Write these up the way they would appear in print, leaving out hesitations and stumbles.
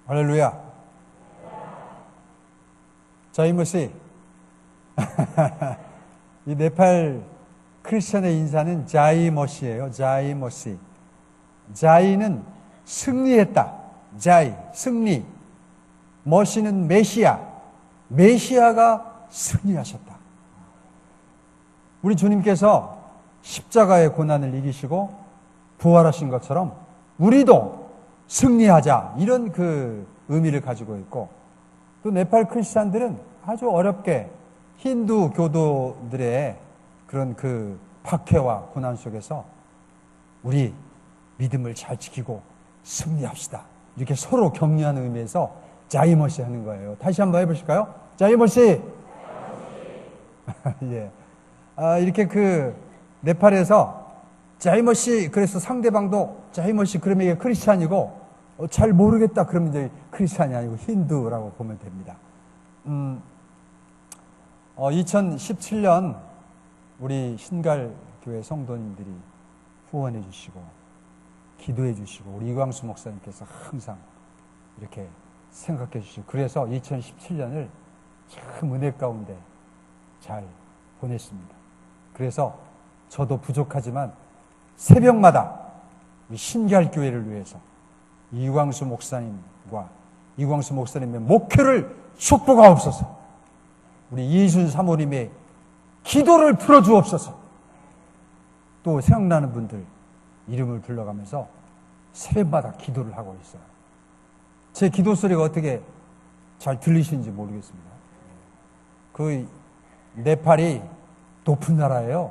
할렐루야. 자, 이모씨. 이 네팔 크리스천의 인사는 자이머시예요. 자이머시. 자이는 승리했다. 자이, 승리. 머시는 메시아. 메시아가 승리하셨다. 우리 주님께서 십자가의 고난을 이기시고 부활하신 것처럼 우리도 승리하자, 이런 그 의미를 가지고 있고, 또 네팔 크리스찬들은 아주 어렵게 힌두 교도들의 그런 그 박해와 고난 속에서 우리 믿음을 잘 지키고 승리합시다, 이렇게 서로 격려하는 의미에서 자이머시 하는 거예요. 다시 한번 해보실까요? 자이머시. 예. 이렇게 그 네팔에서 자이머시, 그래서 상대방도 자이머시, 그러면 이게 크리스찬이고, 잘 모르겠다 그러면 이제 크리스찬이 아니고 힌두라고 보면 됩니다. 2017년 우리 신갈교회 성도님들이 후원해 주시고 기도해 주시고 우리 이광수 목사님께서 항상 이렇게 생각해 주시고, 그래서 2017년을 참 은혜 가운데 잘 보냈습니다. 그래서 저도 부족하지만 새벽마다 우리 신갈교회를 위해서 이광수 목사님과 이광수 목사님의 목회를 축복하옵소서, 우리 이순 사모님의 기도를 들어주옵소서, 또 생각나는 분들 이름을 불러가면서 새벽마다 기도를 하고 있어요. 제 기도 소리가 어떻게 잘 들리시는지 모르겠습니다. 그 네팔이 높은 나라예요.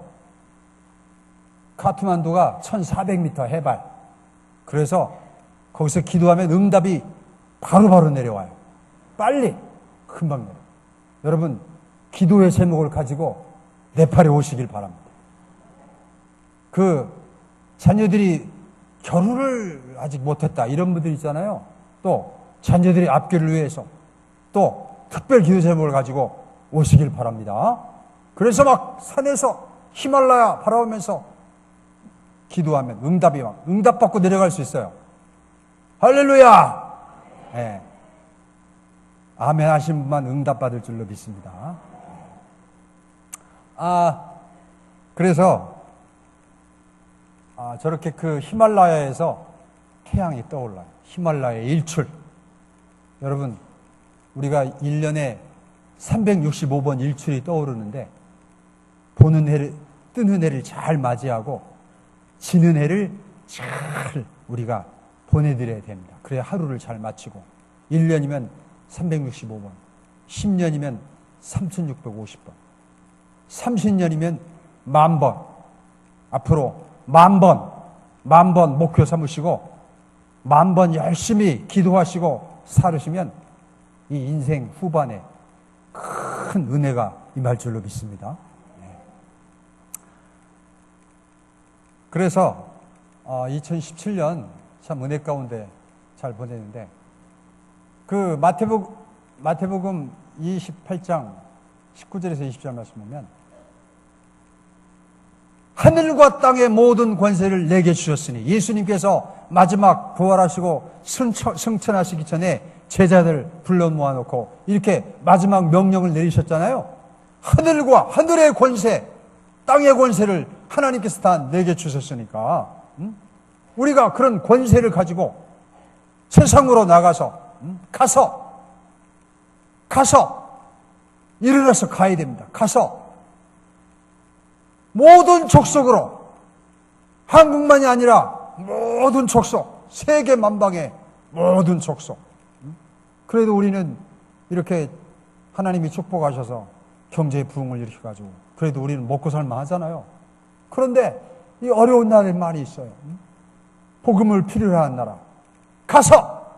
카트만두가 1400m 해발. 그래서 거기서 기도하면 응답이 바로바로 내려와요. 빨리, 금방 내려와요. 여러분, 기도의 제목을 가지고 네팔에 오시길 바랍니다. 그 자녀들이 결혼을 아직 못했다, 이런 분들 있잖아요. 또 자녀들의 앞길을 위해서 또 특별 기도 제목을 가지고 오시길 바랍니다. 그래서 막 산에서 히말라야 바라보면서 기도하면 응답이 막 응답받고 내려갈 수 있어요. 할렐루야. 네. 아멘 하신 분만 응답받을 줄로 믿습니다. 그래서 저렇게 그 히말라야에서 태양이 떠올라요. 히말라야의 일출. 여러분, 우리가 1년에 365번 일출이 떠오르는데, 보는 해를, 뜨는 해를 잘 맞이하고 지는 해를 잘 우리가 보내드려야 됩니다. 그래야 하루를 잘 마치고, 1년이면 365번, 10년이면 3650번, 30년이면 10,000번, 앞으로 10,000번 목표 삼으시고 10,000번 열심히 기도하시고 살으시면 이 인생 후반에 큰 은혜가 임할 줄로 믿습니다. 그래서 2017년 참 은혜 가운데 잘 보내는데, 그 마태복음 28장 19절에서 20절 말씀 보면, 하늘과 땅의 모든 권세를 내게 주셨으니, 예수님께서 마지막 부활하시고 승천하시기 전에 제자들 불러 모아놓고 이렇게 마지막 명령을 내리셨잖아요. 하늘과 하늘의 권세, 땅의 권세를 하나님께서 다 내게 주셨으니까 우리가 그런 권세를 가지고 세상으로 나가서 가서 일어나서 가야 됩니다. 가서 모든 족속으로, 한국만이 아니라 모든 족속, 세계 만방의 모든 족속. 그래도 우리는 이렇게 하나님이 축복하셔서 경제의 부흥을 일으켜가지고 그래도 우리는 먹고 살만 하잖아요. 그런데 이 어려운 나라에 많이 있어요. 복음을 필요로 하는 나라. 가서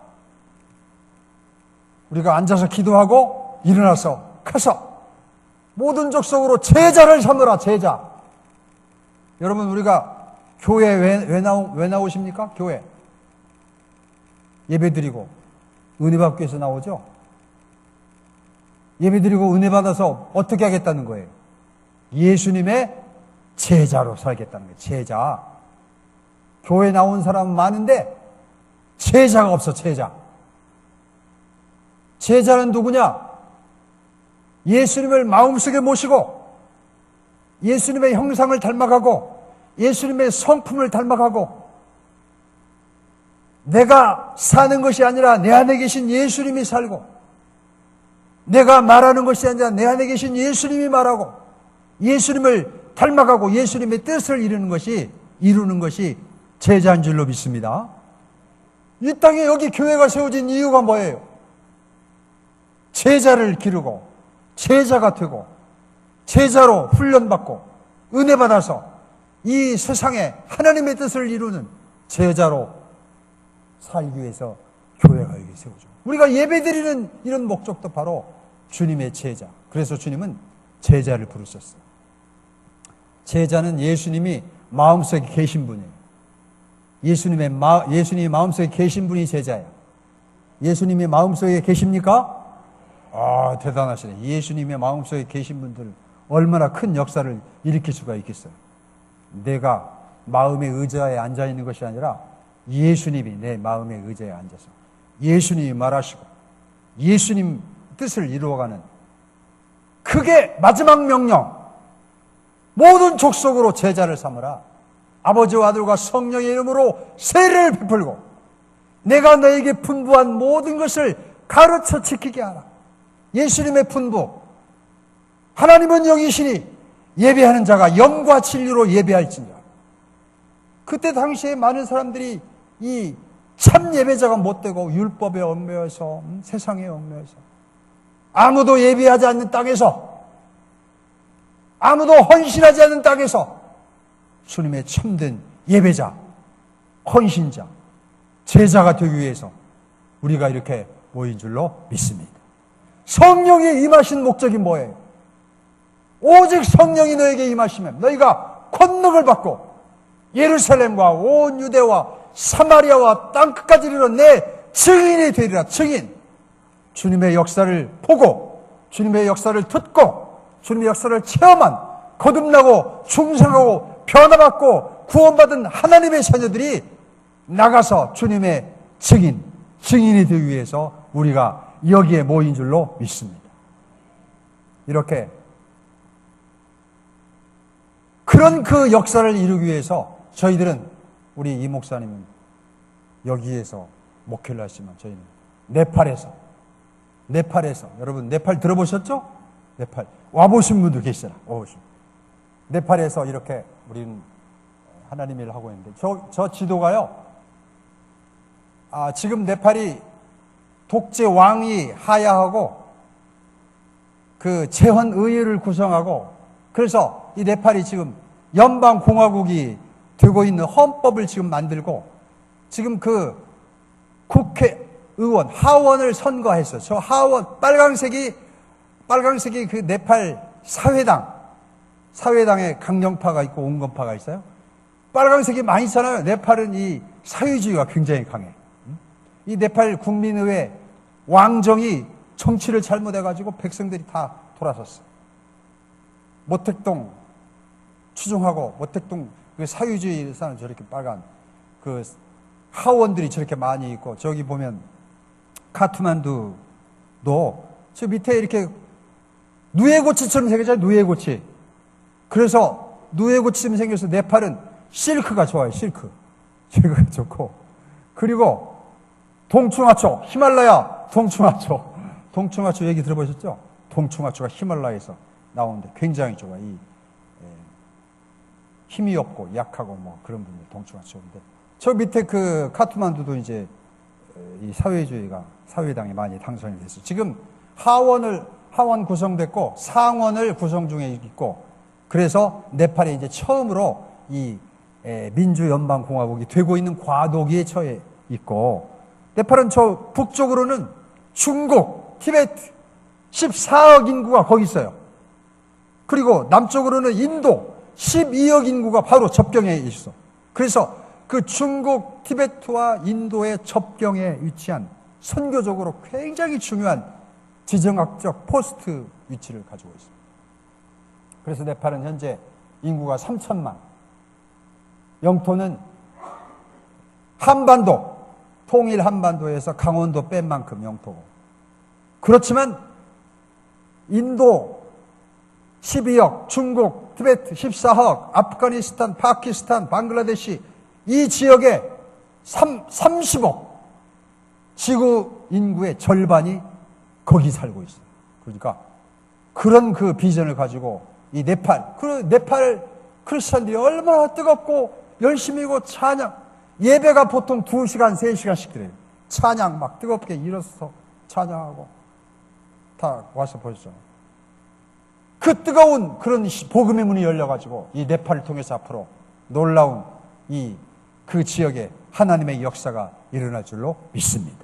우리가 앉아서 기도하고 일어나서 가서 모든 족속으로 제자를 삼으라. 제자. 여러분, 우리가 교회 왜 나오십니까? 교회 예배드리고 은혜 받기 위해서 나오죠. 예배드리고 은혜 받아서 어떻게 하겠다는 거예요? 예수님의 제자로 살겠다는 거예요. 제자. 교회 나온 사람은 많은데 제자가 없어. 제자. 제자는 누구냐? 예수님을 마음속에 모시고 예수님의 형상을 닮아가고 예수님의 성품을 닮아가고 내가 사는 것이 아니라 내 안에 계신 예수님이 살고 내가 말하는 것이 아니라 내 안에 계신 예수님이 말하고 예수님을 닮아가고 예수님의 뜻을 이루는 것이 제자인 줄로 믿습니다. 이 땅에 여기 교회가 세워진 이유가 뭐예요? 제자를 기르고 제자가 되고 제자로 훈련받고 은혜 받아서 이 세상에 하나님의 뜻을 이루는 제자로 살기 위해서 교회가 여기 세워져. 우리가 예배드리는 이런 목적도 바로 주님의 제자. 그래서 주님은 제자를 부르셨어요. 제자는 예수님이 마음속에 계신 분이에요. 예수님이 마음속에 계신 분이 제자예요. 예수님이 마음속에 계십니까? 아, 대단하시네. 예수님의 마음속에 계신 분들 얼마나 큰 역사를 일으킬 수가 있겠어요. 내가 마음의 의자에 앉아 있는 것이 아니라 예수님이 내 마음의 의자에 앉아서 예수님이 말하시고 예수님 뜻을 이루어가는 그게 마지막 명령. 모든 족속으로 제자를 삼으라. 아버지와 아들과 성령의 이름으로 세례를 베풀고 내가 너에게 분부한 모든 것을 가르쳐 지키게 하라. 예수님의 분부. 하나님은 영이시니 예배하는 자가 영과 진리로 예배할지니라. 그때 당시에 많은 사람들이 이 참 예배자가 못되고 율법에 얽매여서 세상에 얽매여서 아무도 예배하지 않는 땅에서 아무도 헌신하지 않는 땅에서 주님의 참된 예배자, 헌신자, 제자가 되기 위해서 우리가 이렇게 모인 줄로 믿습니다. 성령이 임하신 목적이 뭐예요? 오직 성령이 너에게 임하시면 너희가 권능을 받고 예루살렘과 온 유대와 사마리아와 땅끝까지 이르러 내 증인이 되리라. 증인. 주님의 역사를 보고 주님의 역사를 듣고 주님의 역사를 체험한 거듭나고 충성하고 변화받고 구원받은 하나님의 자녀들이 나가서 주님의 증인이 되기 위해서 우리가 여기에 모인 줄로 믿습니다. 이렇게 그런 그 역사를 이루기 위해서 저희들은 우리 이 목사님은 여기에서 목회를 하시면 저희는 네팔에서 여러분 네팔 들어보셨죠? 네팔 와보신 분도 계시잖아. 네팔에서 이렇게 우리는 하나님 일을 하고 있는데 저 지도가요. 지금 네팔이 독재 왕이 하야하고 그 재헌 의회를 구성하고 그래서 이 네팔이 지금 연방 공화국이 되고 있는 헌법을 지금 만들고 지금 그 국회의원 하원을 선거했어요. 저 하원 빨강색이 그 네팔 사회당에 강령파가 있고 온건파가 있어요. 빨강색이 많이 있잖아요. 네팔은 이 사회주의가 굉장히 강해. 이 네팔 국민의회 왕정이 정치를 잘못해가지고 백성들이 다 돌아섰어요. 모택동 추종하고 모택동 그 사회주의 사는 저렇게 빨간 그 하원들이 저렇게 많이 있고 저기 보면 카트만두도 저 밑에 이렇게 누에고치처럼 생겼잖아요. 누에고치. 그래서 누에고치처럼 생겨서 네팔은 실크가 좋아요. 실크가 좋고 그리고 동충하초 히말라야 동충하초 얘기 들어보셨죠? 동충하초가 히말라야에서 나오는데 굉장히 좋아. 힘이 없고 약하고 뭐 그런 분들 동충하초인데 저 밑에 그 카트만두도 이제 이 사회당이 많이 당선이 됐어요. 지금 하원 구성됐고 상원을 구성 중에 있고 그래서 네팔이 이제 처음으로 이 민주연방공화국이 되고 있는 과도기에 처해 있고 네팔은 저 북쪽으로는 중국, 티베트 14억 인구가 거기 있어요. 그리고 남쪽으로는 인도 12억 인구가 바로 접경에 있어. 그래서 그 중국, 티베트와 인도의 접경에 위치한 선교적으로 굉장히 중요한 지정학적 포스트 위치를 가지고 있습니다. 그래서 네팔은 현재 인구가 3천만, 영토는 한반도, 통일 한반도에서 강원도 뺀 만큼 영토고 그렇지만 인도 12억, 중국, 티베트 14억, 아프가니스탄, 파키스탄, 방글라데시 이 지역에 30억 지구 인구의 절반이 거기 살고 있어요. 그러니까 그런 그 비전을 가지고 이 네팔 크리스찬들이 얼마나 뜨겁고 열심히고 찬양, 예배가 보통 2시간, 3시간씩 드려요. 찬양 막 뜨겁게 일어서서 찬양하고 다 와서 보셨잖아요. 그 뜨거운 그런 복음의 문이 열려가지고 이 네팔을 통해서 앞으로 놀라운 그 지역에 하나님의 역사가 일어날 줄로 믿습니다.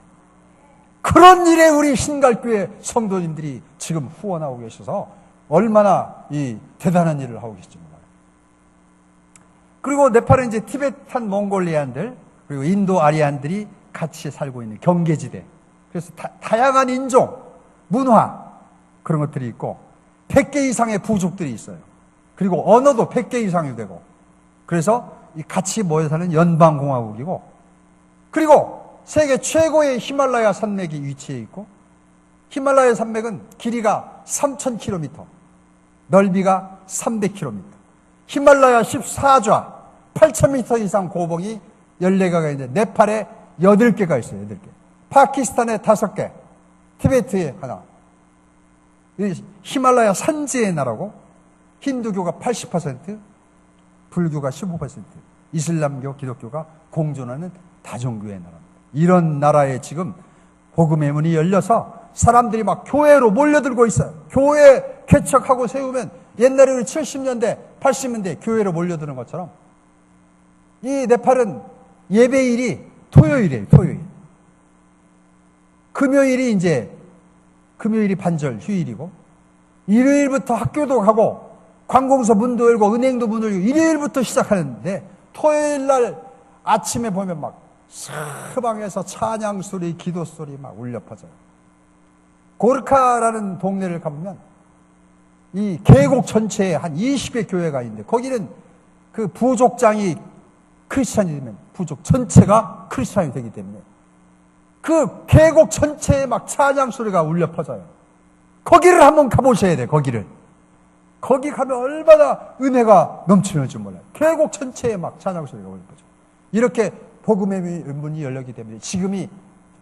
그런 일에 우리 신갈교회 성도님들이 지금 후원하고 계셔서 얼마나 이 대단한 일을 하고 계실지 몰라요. 그리고 네팔은 이제 티베탄 몽골리안들 그리고 인도 아리안들이 같이 살고 있는 경계지대. 그래서 다양한 인종, 문화 그런 것들이 있고 100개 이상의 부족들이 있어요. 그리고 언어도 100개 이상이 되고 그래서 같이 모여 사는 연방공화국이고 그리고 세계 최고의 히말라야 산맥이 위치해 있고 히말라야 산맥은 길이가 3,000km, 넓이가 300km, 히말라야 14좌 8,000m 이상 고봉이 14개가 있는데 네팔에 8개가 있어요. 8개. 파키스탄에 5개, 티베트에 하나. 히말라야 산지의 나라고 힌두교가 80%, 불교가 15%, 이슬람교, 기독교가 공존하는 다종교의 나라입니다. 이런 나라에 지금 복음의 문이 열려서 사람들이 막 교회로 몰려들고 있어요. 교회 개척하고 세우면 옛날에 우리 70년대, 80년대 교회로 몰려드는 것처럼 이 네팔은 예배일이 토요일이에요. 토요일. 금요일이 반절 휴일이고 일요일부터 학교도 가고 관공서 문도 열고 은행도 문을 열고 일요일부터 시작하는데 토요일 날 아침에 보면 막 서방에서 찬양 소리, 기도 소리 막 울려 퍼져요. 고르카라는 동네를 가보면 이 계곡 전체에 한 20개 교회가 있는데 거기는 그 부족장이 크리스찬이 되면 부족 전체가 크리스찬이 되기 때문에 그 계곡 전체에 막 찬양 소리가 울려 퍼져요. 거기를 한번 가보셔야 돼요. 거기 가면 얼마나 은혜가 넘치는지 몰라요. 계곡 전체에 막 찬양 소리가 울려 퍼져요. 이렇게 복음의 문이 열렸기 때문에 지금이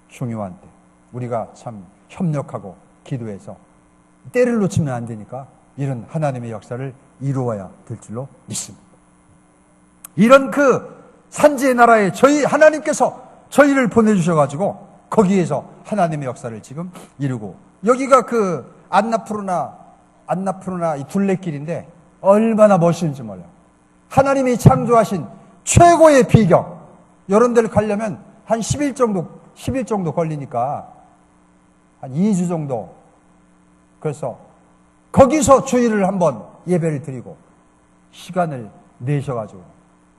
중요한 때 우리가 참 협력하고 기도해서 때를 놓치면 안 되니까 이런 하나님의 역사를 이루어야 될 줄로 믿습니다. 이런 그 산지의 나라에 하나님께서 저희를 보내주셔가지고 거기에서 하나님의 역사를 지금 이루고 여기가 그 안나푸르나 이 둘레길인데 얼마나 멋있는지 몰라요. 하나님이 창조하신 최고의 비경 이런 데를 가려면 한 10일 정도 걸리니까 한 2주 정도 그래서 거기서 주일을 한번 예배를 드리고 시간을 내셔가지고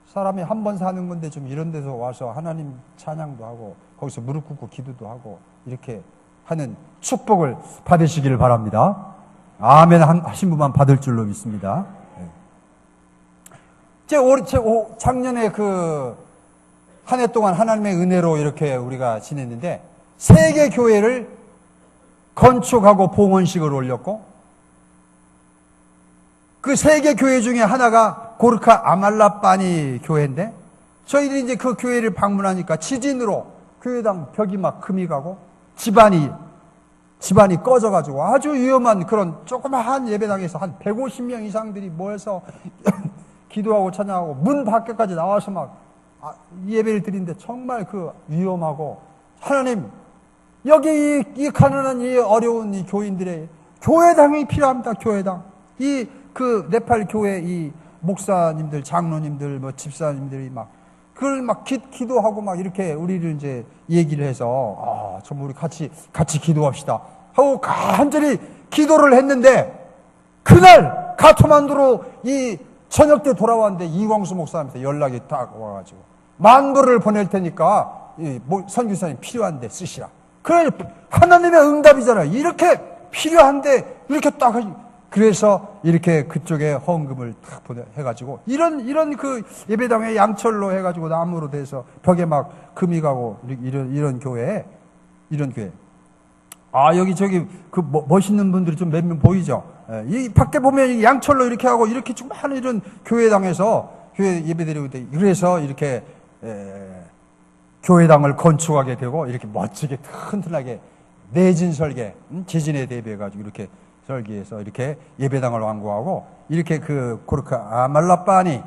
사람이 한 번 사는 건데 좀 이런 데서 와서 하나님 찬양도 하고 거기서 무릎 꿇고 기도도 하고 이렇게 하는 축복을 받으시기를 바랍니다. 아멘 하신 분만 받을 줄로 믿습니다. 작년에 한 해 동안 하나님의 은혜로 이렇게 우리가 지냈는데 세계 교회를 건축하고 봉헌식을 올렸고 그 세계 교회 중에 하나가 고르카 아말라빠니 교회인데 저희들이 이제 그 교회를 방문하니까 지진으로 교회당 벽이 막 금이 가고 집안이 꺼져가지고 아주 위험한 그런 조그마한 예배당에서 한 150명 이상들이 모여서 기도하고 찬양하고 문 밖에까지 나와서 막 예배를 드리는데 정말 그 위험하고 하나님 여기 이 가난한 이 어려운 이 교인들의 교회당이 필요합니다. 교회당. 그 네팔 교회 이 목사님들, 장로님들, 뭐 집사님들이 그걸 기도하고 이렇게 우리를 이제 얘기를 해서 정말 우리 같이 기도합시다 하고 간절히 기도를 했는데 그날 카트만두로 이 저녁 때 돌아왔는데 이광수 목사님한테 연락이 딱 와가지고 만불을 보낼 테니까 선교사님 필요한데 쓰시라. 그래 하나님의 응답이잖아요. 이렇게 필요한데 이렇게 딱 그래서 이렇게 그쪽에 헌금을 딱 해가지고 이런 그 예배당에 양철로 해가지고 나무로 돼서 벽에 막 금이 가고 이런 교회 여기 저기 그 멋있는 분들이 좀 몇 명 보이죠? 예, 이 밖에 보면 양철로 이렇게 하고 이렇게 좀 많은 이런 교회당에서 교회 예배드리고 있는데, 그래서 이렇게 교회당을 건축하게 되고 이렇게 멋지게 튼튼하게 내진 설계, 지진에 대비해가지고 이렇게 설계해서 이렇게 예배당을 완공하고 이렇게 그 고르크 아말라빠니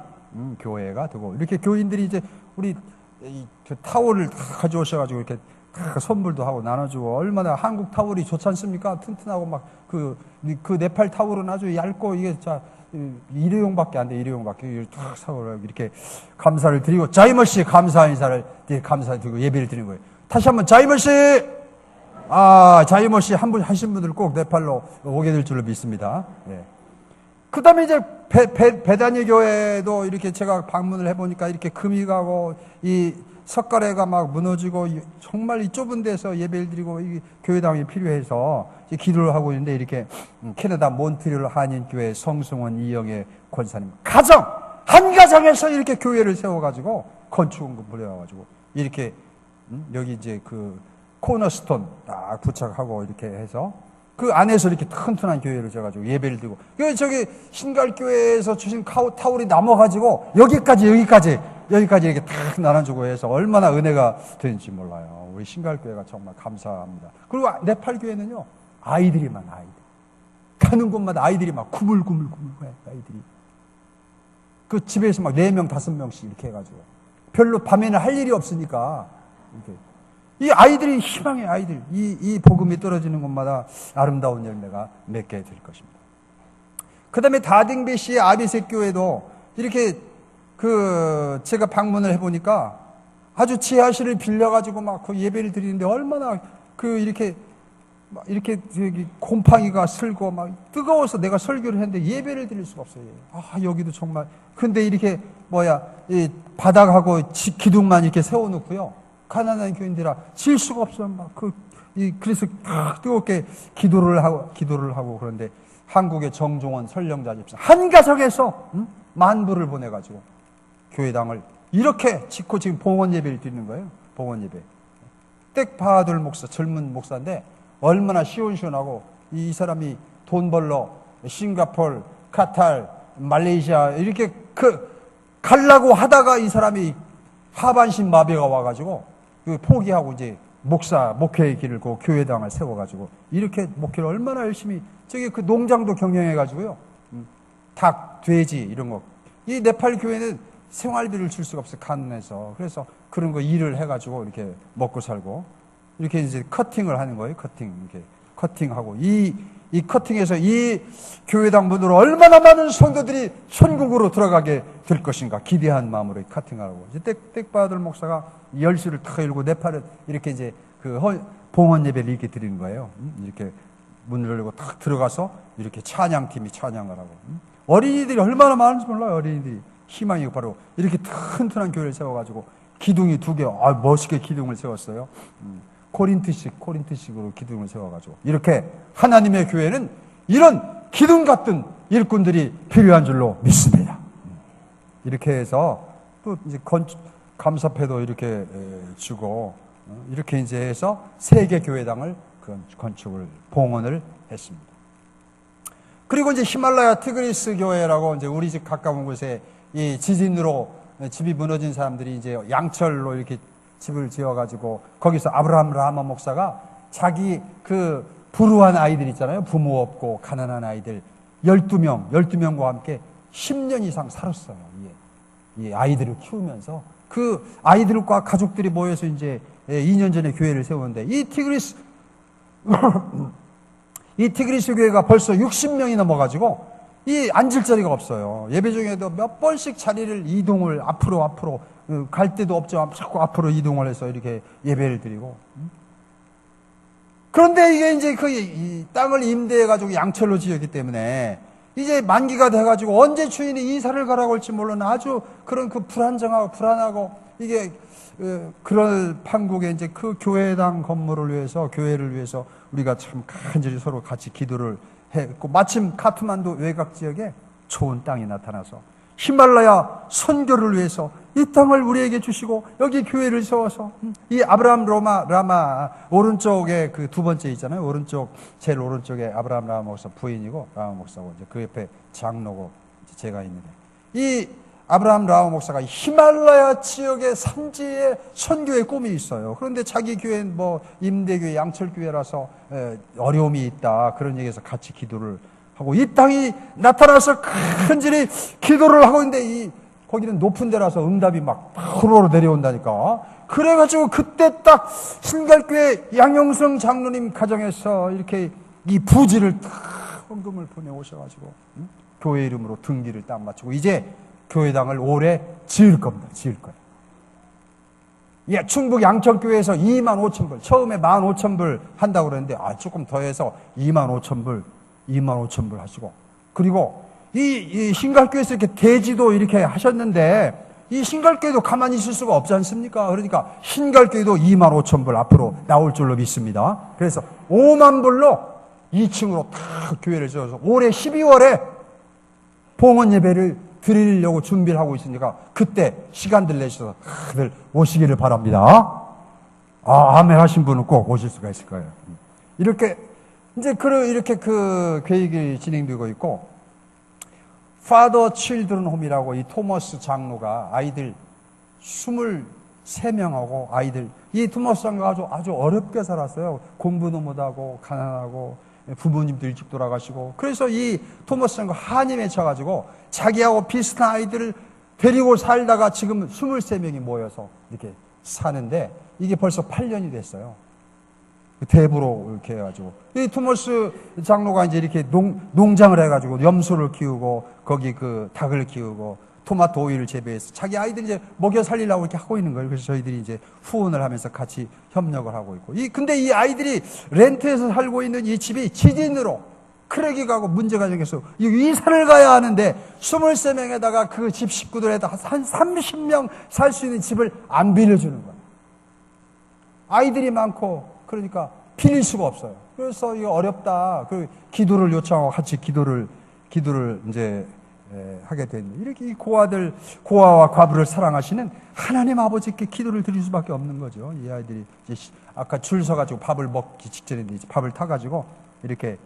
교회가 되고, 이렇게 교인들이 이제 우리 그 타월을 다 가져오셔가지고 이렇게 다 선물도 하고 나눠주고, 얼마나 한국 타월이 좋지 않습니까? 튼튼하고 막 그 네팔 타월은 아주 얇고 이게 일회용밖에 안 돼. 일회용밖에 탁 사고 이렇게 감사를 드리고, 자이머씨 감사 인사를 감사드리고 예배를 드리는 거예요. 다시 한번 자이머씨, 자이머씨 한 분 하신 분들 꼭 네팔로 오게 될 줄로 믿습니다. 예. 그 다음에 이제 베다니 교회도 이렇게 제가 방문을 해보니까 이렇게 금이 가고 이 석가래가 막 무너지고 정말 이 좁은 데서 예배를 드리고 이 교회당이 필요해서 기도를 하고 있는데, 이렇게 캐나다 몬트리올 한인교회 성승원 이영애 권사님 한 가정에서 이렇게 교회를 세워가지고 건축원금 불려가지고 이렇게 여기 이제 그 코너스톤 딱 부착하고 이렇게 해서 그 안에서 이렇게 튼튼한 교회를 지어가지고 예배를 드리고, 저기 신갈교회에서 주신 타월이 남아가지고 여기까지 이렇게 탁 나눠주고 해서 얼마나 은혜가 되는지 몰라요. 우리 신갈교회가 정말 감사합니다. 그리고 네팔 교회는요, 아이들이 많아. 가는 곳마다 아이들이 막 구물구물 아이들이 그 집에서 막 4명 5명씩 이렇게 해가지고 별로 밤에는 할 일이 없으니까 이렇게 이 아이들이 희망의 아이들, 이 복음이 떨어지는 곳마다 아름다운 열매가 맺게 될 것입니다. 그 다음에 다딩베시의 아비색 교회도 이렇게 제가 방문을 해보니까 아주 지하실을 빌려가지고 막 그 예배를 드리는데, 얼마나 이렇게 저기 곰팡이가 슬고 막 뜨거워서 내가 설교를 했는데 예배를 드릴 수가 없어요. 여기도 정말. 근데 이렇게 이 바닥하고 기둥만 이렇게 세워놓고요, 가난한 교인들아 질 수가 없어. 그래서 뜨겁게 기도를 하고 그런데 한국의 정종원 설령자 집사 한 가정에서 만불을 보내가지고 교회당을 이렇게 짓고 지금 봉헌 예배를 드리는 거예요. 봉헌 예배. 땡바둘 목사, 젊은 목사인데 얼마나 시원시원하고, 이 사람이 돈 벌러 싱가포르, 카타르, 말레이시아 이렇게 가려고 하다가 이 사람이 하반신 마비가 와가지고 포기하고 이제 목회의 길을 고 교회당을 세워가지고 이렇게 목회를 얼마나 열심히, 저기 그 농장도 경영해가지고요, 닭, 돼지 이런 거. 이 네팔 교회는 생활비를 줄 수가 없어요, 가난해서. 그래서 그런 거 일을 해가지고 이렇게 먹고 살고, 이렇게 이제 커팅을 하는 거예요. 이렇게 커팅하고, 이 커팅에서 이 교회당 문으로 얼마나 많은 성도들이 천국으로 들어가게 될 것인가 기대한 마음으로 커팅하고, 이제 땡바둘 목사가 열쇠를 탁 열고 네팔에 이렇게 이제 봉헌 예배를 이렇게 드리는 거예요. 이렇게 문을 열고 탁 들어가서 이렇게 찬양팀이 찬양을 하고, 어린이들이 얼마나 많은지 몰라요. 어린이들이 희망이 바로 이렇게 튼튼한 교회를 세워가지고 기둥이 2개, 멋있게 기둥을 세웠어요. 코린트식으로 기둥을 세워가지고 이렇게 하나님의 교회는 이런 기둥 같은 일꾼들이 필요한 줄로 믿습니다. 이렇게 해서 또 이제 감사패도 이렇게 주고, 이렇게 이제 해서 세계 교회당을 건축을 봉헌을 했습니다. 그리고 이제 히말라야 티그리스 교회라고 이제 우리 집 가까운 곳에 이 지진으로 집이 무너진 사람들이 이제 양철로 이렇게 집을 지어가지고 거기서 아브라함 라마 목사가 자기 불우한 아이들 있잖아요. 부모 없고 가난한 아이들 12명과 함께 10년 이상 살았어요. 이 아이들을 키우면서 그 아이들과 가족들이 모여서 이제 2년 전에 교회를 세웠는데, 이 티그리스 교회가 벌써 60명이 넘어가지고 이 앉을 자리가 없어요. 예배 중에도 몇 번씩 자리를 이동을 앞으로 갈 데도 없죠. 자꾸 앞으로 이동을 해서 이렇게 예배를 드리고. 그런데 이게 이제 이 땅을 임대해가지고 양철로 지었기 때문에 이제 만기가 돼가지고 언제 주인이 이사를 가라고 할지 모르는 아주 그런 불안하고 이게 그런 판국에 이제 그 교회당 건물을 위해서, 교회를 위해서 우리가 참 간절히 서로 같이 기도를 했고, 마침 카트만두 외곽 지역에 좋은 땅이 나타나서 히말라야 선교를 위해서 이 땅을 우리에게 주시고 여기 교회를 세워서 이 아브라함 라마 오른쪽에 그 두 번째 있잖아요. 제일 오른쪽에 아브라함 라마 목사 부인이고 라마 목사고 이제 그 옆에 장로고 이제 제가 있는데 이 아브라함 라마 목사가 히말라야 지역의 산지에 선교의 꿈이 있어요. 그런데 자기 교회는 뭐 임대교회 양철교회라서 어려움이 있다 그런 얘기에서 같이 기도를 하고 이 땅이 나타나서 큰절히 기도를 하고 있는데 거기는 높은 데라서 응답이 막 후루룩 내려온다니까. 그래가지고 그때 딱 신갈교회 양용성 장로님 가정에서 이렇게 이 부지를 딱 헌금을 보내오셔가지고 교회 이름으로 등기를 딱 마치고 이제 교회당을 올해 지을 겁니다. 지을 거예요. 예, 충북 양천교회에서 25,000불, 처음에 15,000불 한다고 그랬는데, 조금 더해서 25,000불 하시고, 그리고 이 신갈교회에서 이렇게 대지도 이렇게 하셨는데, 이 신갈교회도 가만히 있을 수가 없지 않습니까? 그러니까 신갈교회도 25,000불 앞으로 나올 줄로 믿습니다. 그래서 5만 불로 2층으로 탁 교회를 지어서 올해 12월에 봉헌 예배를 드리려고 준비를 하고 있으니까 그때 시간들 내셔서 다들 오시기를 바랍니다. 아멘 하신 분은 꼭 오실 수가 있을 거예요. 이렇게 이렇게 그 계획이 진행되고 있고, Father Children Home이라고 이 토머스 장로가 아이들 23명하고 이 토머스 장로가 아주 어렵게 살았어요. 공부도 못하고 가난하고 부모님도 일찍 돌아가시고. 그래서 이 토머스 장로가 한이 맺혀가지고 자기하고 비슷한 아이들을 데리고 살다가 지금 23명이 모여서 이렇게 사는데 이게 벌써 8년이 됐어요. 대부로 이렇게 해가지고 이 토머스 장로가 이제 이렇게 농장을 해가지고 염소를 키우고 거기 그 닭을 키우고 토마토 오일을 재배해서 자기 아이들 이제 먹여 살리려고 이렇게 하고 있는 거예요. 그래서 저희들이 이제 후원을 하면서 같이 협력을 하고 있고. 근데 이 아이들이 렌트해서 살고 있는 이 집이 지진으로 크랙이 가고 문제가 생겨서 이사를 가야 하는데 23명에다가 그 집 식구들에다 한 30명 살 수 있는 집을 안 빌려주는 거예요. 아이들이 많고 그러니까 빌릴 수가 없어요. 그래서 이거 어렵다. 그 기도를 요청하고 같이 기도를 이제 하게 된 이렇게 이 고아와 과부를 사랑하시는 하나님 아버지께 기도를 드릴 수밖에 없는 거죠. 이 아이들이 이제 아까 줄 서가지고 밥을 먹기 직전인데 이제 밥을 타가지고 이렇게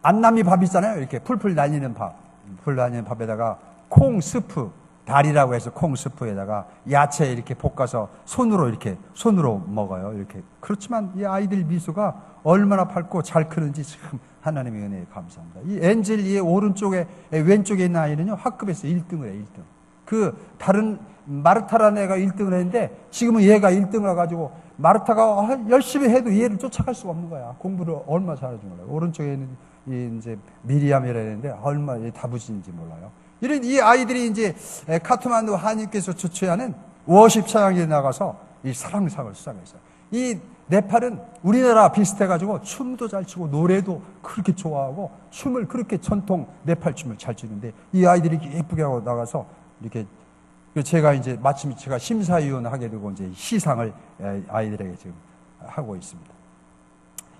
안남이 밥 있잖아요. 이렇게 풀풀 날리는 밥, 밥에다가 콩 스프, 달이라고 해서 콩 스프에다가 야채 이렇게 볶아서 손으로 먹어요. 이렇게. 그렇지만 이 아이들 미소가 얼마나 밝고 잘 크는지 참 하나님의 은혜에 감사합니다. 이 엔젤 이 왼쪽에 있는 아이는요, 학급에서 1등을 해요, 1등. 그 다른 마르타라는 애가 1등을 했는데 지금은 얘가 1등을 해가지고 마르타가 열심히 해도 얘를 쫓아갈 수가 없는 거야. 공부를 얼마나 잘하는지 몰라요. 오른쪽에 있는 이제 미리암이라는데 얼마나 다부진인지 몰라요. 이런 이 아이들이 이제 카트만두 하나님께서 주최하는 워십 찬양에 나가서 이 사랑상을 수상했어요. 이 네팔은 우리나라 비슷해가지고 춤도 잘 추고 노래도 그렇게 좋아하고 춤을 그렇게 전통 네팔 춤을 잘 추는데 이 아이들이 이렇게 예쁘게 하고 나가서 이렇게 제가 이제 마침 제가 심사위원을 하게 되고 이제 시상을 아이들에게 지금 하고 있습니다.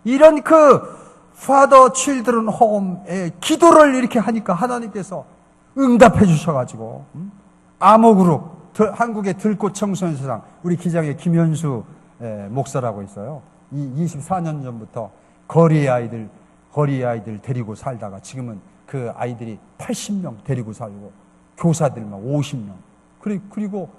이런 그 Father Children Home의 기도를 이렇게 하니까 하나님께서 응답해 주셔가지고 암호그룹 한국의 들꽃 청소년 세상 우리 기장의 김현수 목사라고 있어요. 24년 전부터 거리 아이들 데리고 살다가 지금은 그 아이들이 80명 데리고 살고 교사들만 50명 그리고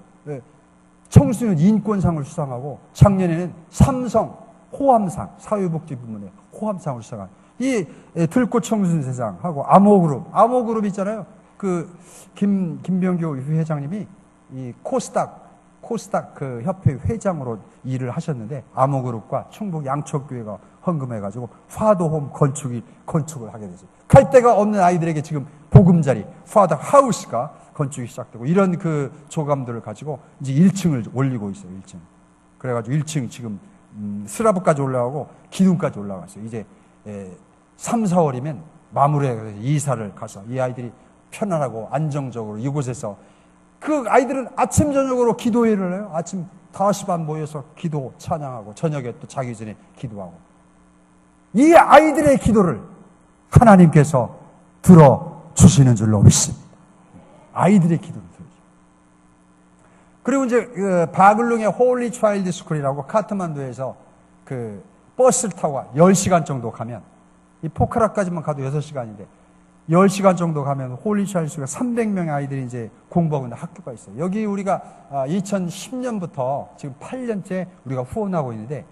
청소년 인권상을 수상하고 작년에는 삼성 호암상 사회복지부문의 호암상을 수상한 이 들꽃 청소년 세상하고 암호그룹 있잖아요. 그 김병규 회장님이 이 코스닥 그 협회 회장으로 일을 하셨는데 암호그룹과 충북 양천교회가 헌금해가지고 파더홈 건축을 하게 됐어요. 갈 데가 없는 아이들에게 지금 보금자리 파더 하우스가 건축이 시작되고 이런 그 조감들을 가지고 이제 1층을 올리고 있어요. 1층. 그래가지고 1층 지금 스라브까지 올라가고 기둥까지 올라갔어요. 이제 3, 4월이면 마무리해서 이사를 가서 이 아이들이 편안하고 안정적으로 이곳에서 그 아이들은 아침 저녁으로 기도회를 해요. 아침 5시 반 모여서 기도 찬양하고 저녁에 또 자기 전에 기도하고 이 아이들의 기도를 하나님께서 들어 주시는 줄로 믿습니다. 아이들의 기도를 들어주죠. 그리고 이제 그 바글룽의 홀리 차일드 스쿨이라고 카트만두에서 그 버스를 타고 10시간 정도 가면, 이 포카라까지만 가도 6시간인데 10시간 정도 가면 홀리 차일드 스쿨 300명의 아이들이 이제 공부하고 있는 학교가 있어요. 여기 우리가 2010년부터 지금 8년째 우리가 후원하고 있는데,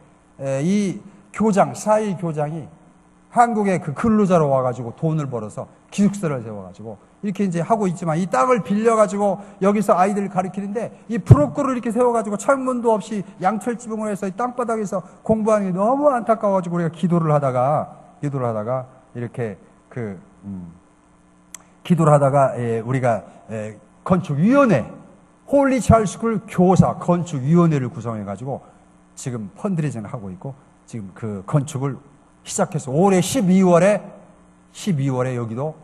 이 교장, 사이 교장이 한국에 그 근로자로 와가지고 돈을 벌어서 기숙사를 세워가지고 이렇게 이제 하고 있지만, 이 땅을 빌려가지고 여기서 아이들을 가르치는데, 이 브로커를 이렇게 세워가지고 창문도 없이 양철지붕을 해서 이 땅바닥에서 공부하는 게 너무 안타까워가지고 우리가 기도를 하다가 이렇게 기도를 하다가 우리가 건축위원회, 홀리 차일드 스쿨 교사 건축위원회를 구성해가지고 지금 펀드레이징을 하고 있고, 지금 그 건축을 시작해서 올해 12월에 여기도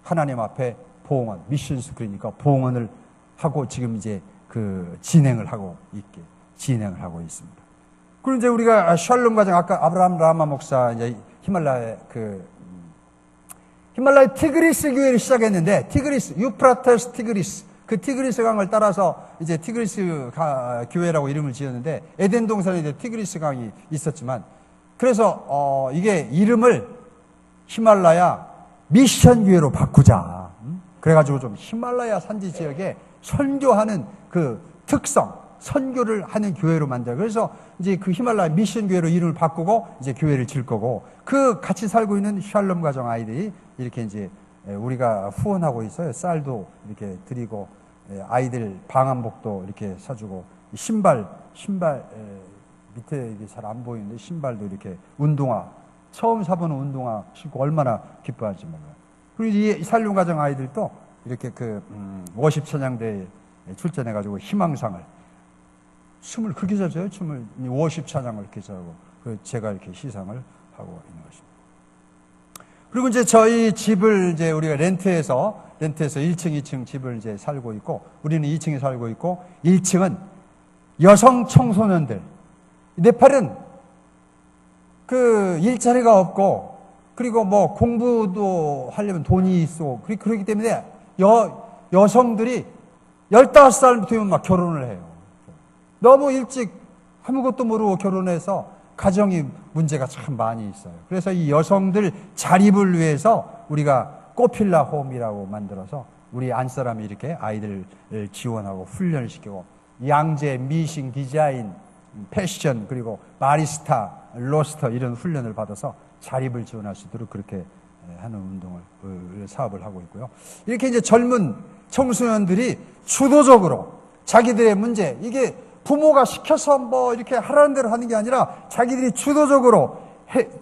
하나님 앞에 봉헌, 미션 스쿨이니까 봉헌을 하고 지금 이제 그 진행을 하고 있습니다. 그리고 이제 우리가 샬롬 가정, 아까 아브라함 라마 목사 이제 히말라야 티그리스 교회를 시작했는데, 유프라테스 티그리스, 그 티그리스 강을 따라서 이제 티그리스 교회라고 이름을 지었는데, 에덴 동산에 이제 티그리스 강이 있었지만, 그래서 이게 이름을 히말라야 미션 교회로 바꾸자. 그래가지고 좀 히말라야 산지 지역에 선교하는 그 특성, 선교를 하는 교회로 만들어. 그래서 이제 그 히말라야 미션 교회로 이름을 바꾸고 이제 교회를 질 거고, 그 같이 살고 있는 샬롬 가정 아이들이 이렇게 이제 우리가 후원하고 있어요. 쌀도 이렇게 드리고, 아이들 방한복도 이렇게 사주고, 신발 밑에 이게 잘 안 보이는데 신발도 이렇게 운동화, 처음 사보는 운동화 신고 얼마나 기뻐하지 몰라요. 그리고 이 살림 가정 아이들도 이렇게 그 워십 찬양대에 출전해가지고 희망상을, 춤을 그렇게 잘 춰요. 춤을 워십 찬양을 이렇게 잘하고, 제가 이렇게 시상을 하고 있는 것입니다. 그리고 이제 저희 집을 이제 우리가 렌트해서 1층, 2층 집을 이제 살고 있고, 우리는 2층에 살고 있고, 1층은 여성 청소년들. 네팔은 그 일자리가 없고, 그리고 뭐 공부도 하려면 돈이 있어. 그렇기 때문에 여성들이 15살부터 되면 막 결혼을 해요. 너무 일찍 아무것도 모르고 결혼해서 가정이 문제가 참 많이 있어요. 그래서 이 여성들 자립을 위해서 우리가 꼬필라 홈이라고 만들어서 우리 안사람이 이렇게 아이들을 지원하고 훈련을 시키고, 양재, 미싱, 디자인, 패션, 그리고 바리스타, 로스터 이런 훈련을 받아서 자립을 지원할 수 있도록 그렇게 하는 사업을 하고 있고요. 이렇게 이제 젊은 청소년들이 주도적으로 자기들의 문제, 이게 부모가 시켜서 뭐 이렇게 하라는 대로 하는 게 아니라 자기들이 주도적으로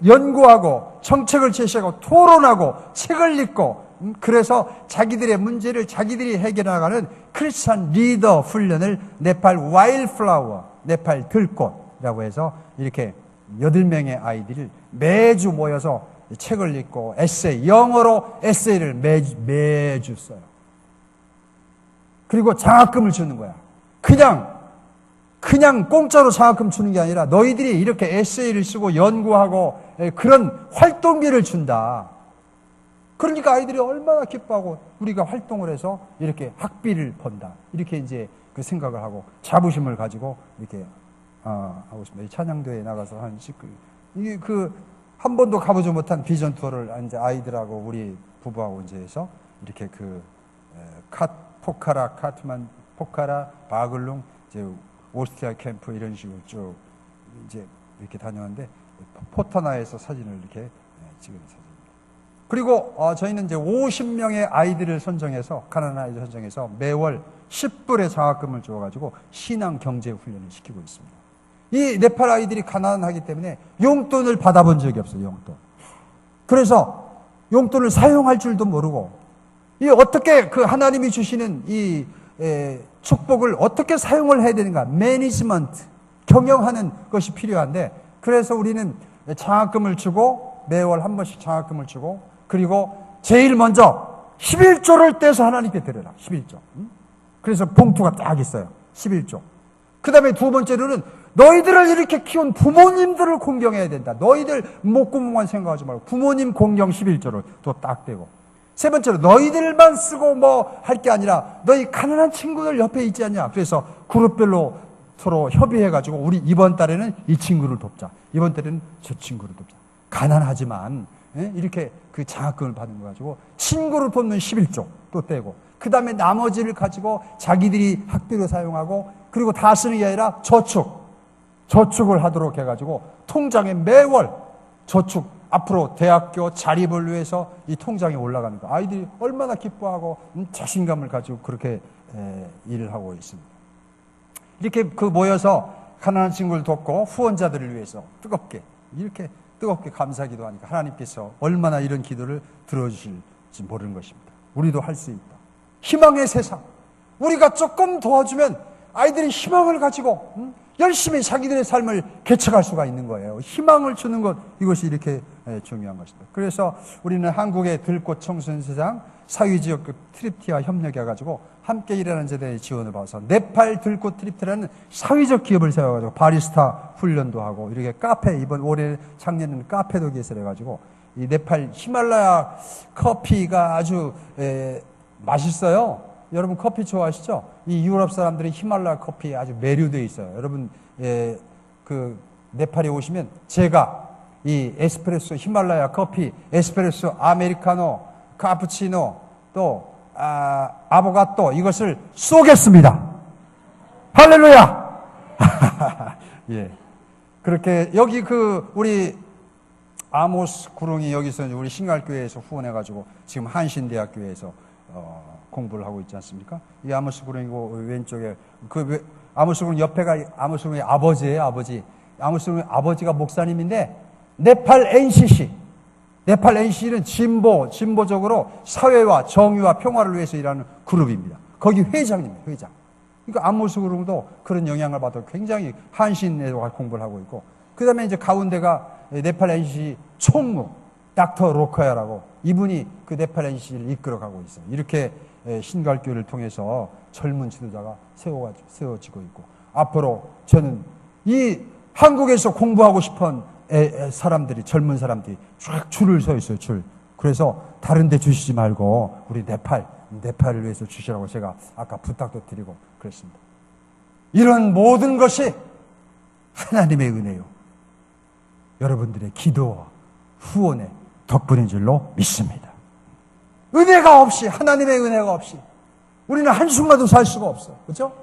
연구하고 정책을 제시하고 토론하고 책을 읽고, 그래서 자기들의 문제를 자기들이 해결하는 크리스찬 리더 훈련을 네팔 와일드플라워, 네팔 들꽃이라고 해서 이렇게 8명의 아이들이 매주 모여서 책을 읽고 에세이, 영어로 에세이를 매주 써요. 그리고 장학금을 주는 거야. 그냥 공짜로 장학금 주는 게 아니라 너희들이 이렇게 에세이를 쓰고 연구하고 그런 활동비를 준다. 그러니까 아이들이 얼마나 기뻐하고 우리가 활동을 해서 이렇게 학비를 번다. 이렇게 이제 그 생각을 하고 자부심을 가지고 이렇게 하고 있습니다. 이 찬양대회에 나가서 이게 한 번도 가보지 못한 비전 투어를 이제 아이들하고 우리 부부하고 이제 해서 이렇게 포카라, 바글룽, 이제 오스트리아 캠프 이런 식으로 쭉 이제 이렇게 다녔는데, 포타나에서 사진을 이렇게 찍은 사진입니다. 그리고 저희는 이제 50명의 아이들을 선정해서, 가난한 아이들 선정해서 매월 10불의 장학금을 주어가지고 신앙 경제 훈련을 시키고 있습니다. 이 네팔 아이들이 가난하기 때문에 용돈을 받아본 적이 없어요. 용돈. 그래서 용돈을 사용할 줄도 모르고, 이 어떻게 그 하나님이 주시는 이 축복을 어떻게 사용을 해야 되는가, 매니지먼트, 경영하는 것이 필요한데, 그래서 우리는 장학금을 주고, 매월 한 번씩 장학금을 주고, 그리고 제일 먼저 11조를 떼서 하나님께 드려라. 11조. 그래서 봉투가 딱 있어요. 11조. 그 다음에 두 번째로는 너희들을 이렇게 키운 부모님들을 공경해야 된다. 너희들 목구멍만 생각하지 말고 부모님 공경 11조를 또 딱 떼고, 세 번째로 너희들만 쓰고 뭐 할 게 아니라 너희 가난한 친구들 옆에 있지 않냐. 그래서 그룹별로 서로 협의해가지고 우리 이번 달에는 이 친구를 돕자. 이번 달에는 저 친구를 돕자. 가난하지만 이렇게 그 장학금을 받은 거 가지고 친구를 돕는 11조 또 떼고, 그 다음에 나머지를 가지고 자기들이 학비로 사용하고, 그리고 다 쓰는 게 아니라 저축을 하도록 해가지고 통장에 매월 저축, 앞으로 대학교 자립을 위해서 이 통장에 올라가는 거, 아이들이 얼마나 기뻐하고 자신감을 가지고 그렇게 일을 하고 있습니다. 이렇게 모여서 가난한 친구를 돕고 후원자들을 위해서 이렇게 뜨겁게 감사기도 하니까 하나님께서 얼마나 이런 기도를 들어주실지 모르는 것입니다. 우리도 할 수 있다. 희망의 세상. 우리가 조금 도와주면 아이들이 희망을 가지고 열심히 자기들의 삶을 개척할 수가 있는 거예요. 희망을 주는 것, 이것이 이렇게 중요한 것입니다. 그래서 우리는 한국의 들꽃 청소년세상 사회지역국 트립티와 협력해가지고 함께 일하는 자들의 지원을 받아서 네팔 들꽃 트립티라는 사회적 기업을 세워가지고 바리스타 훈련도 하고, 이렇게 카페, 이번 올해 작년에는 카페도 개설해가지고 이 네팔 히말라야 커피가 아주 맛있어요. 여러분 커피 좋아하시죠? 이 유럽 사람들이 히말라야 커피에 아주 매료되어 있어요. 여러분 그 네팔에 오시면 제가 이 에스프레소 히말라야 커피, 에스프레소 아메리카노, 카푸치노, 또 아보가토, 이것을 쏘겠습니다. 할렐루야. 예. 그렇게 여기 우리 아모스 구릉이 여기서 우리 신갈교회에서 후원해가지고 지금 한신대학교에서 공부를 하고 있지 않습니까? 이 아모스 구릉이고 왼쪽에 아모스 구릉 옆에가 아모스 구릉의 아버지예요. 아모스 구릉의 아버지가 목사님인데 네팔 NCC는 진보적으로 사회와 정의와 평화를 위해서 일하는 그룹입니다. 거기 회장입니다. 회장. 그러니까 아모스 구릉도 그런 영향을 받아 굉장히 한신에서 공부를 하고 있고, 그 다음에 이제 가운데가 네팔 NCC 총무 닥터 로커야라고, 이분이 그 네팔 NCC를 이끌어가고 있어요. 이렇게 신갈교회를 통해서 젊은 지도자가 세워지고 있고, 앞으로 저는 이 한국에서 공부하고 싶은 젊은 사람들이 쫙 줄을 서 있어요. 그래서 다른 데 주시지 말고 우리 네팔을 위해서 주시라고 제가 아까 부탁도 드리고 그랬습니다. 이런 모든 것이 하나님의 은혜요, 여러분들의 기도와 후원의 덕분인 줄로 믿습니다. 은혜가 없이, 하나님의 은혜가 없이 우리는 한순간도 살 수가 없어요. 그렇죠?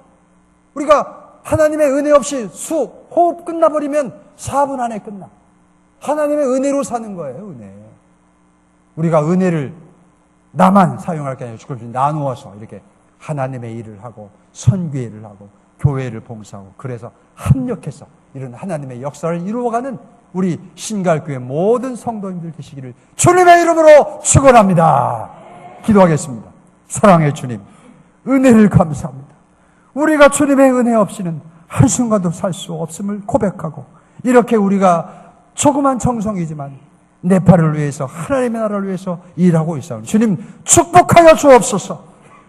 우리가 하나님의 은혜 없이 호흡 끝나버리면 4분 안에 끝나. 하나님의 은혜로 사는 거예요. 은혜. 우리가 은혜를 나만 사용할 게 아니라 조금씩 나누어서 이렇게 하나님의 일을 하고 선교의 일을 하고 교회를 봉사하고, 그래서 합력해서 이런 하나님의 역사를 이루어가는 우리 신갈교회 모든 성도님들 되시기를 주님의 이름으로 축원합니다. 기도하겠습니다. 사랑의 주님, 은혜를 감사합니다. 우리가 주님의 은혜 없이는 한순간도 살 수 없음을 고백하고, 이렇게 우리가 조그만 정성이지만 네팔을 위해서, 하나님의 나라를 위해서 일하고 있사오니 주님 축복하여 주옵소서.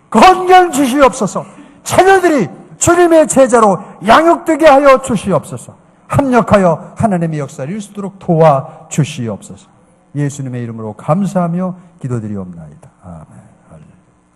건강 주시옵소서. 자녀들이 주님의 제자로 양육되게 하여 주시옵소서. 합력하여 하나님의 역사를 이룰 수 있도록 도와주시옵소서. 예수님의 이름으로 감사하며 기도드리옵나이다. 아멘.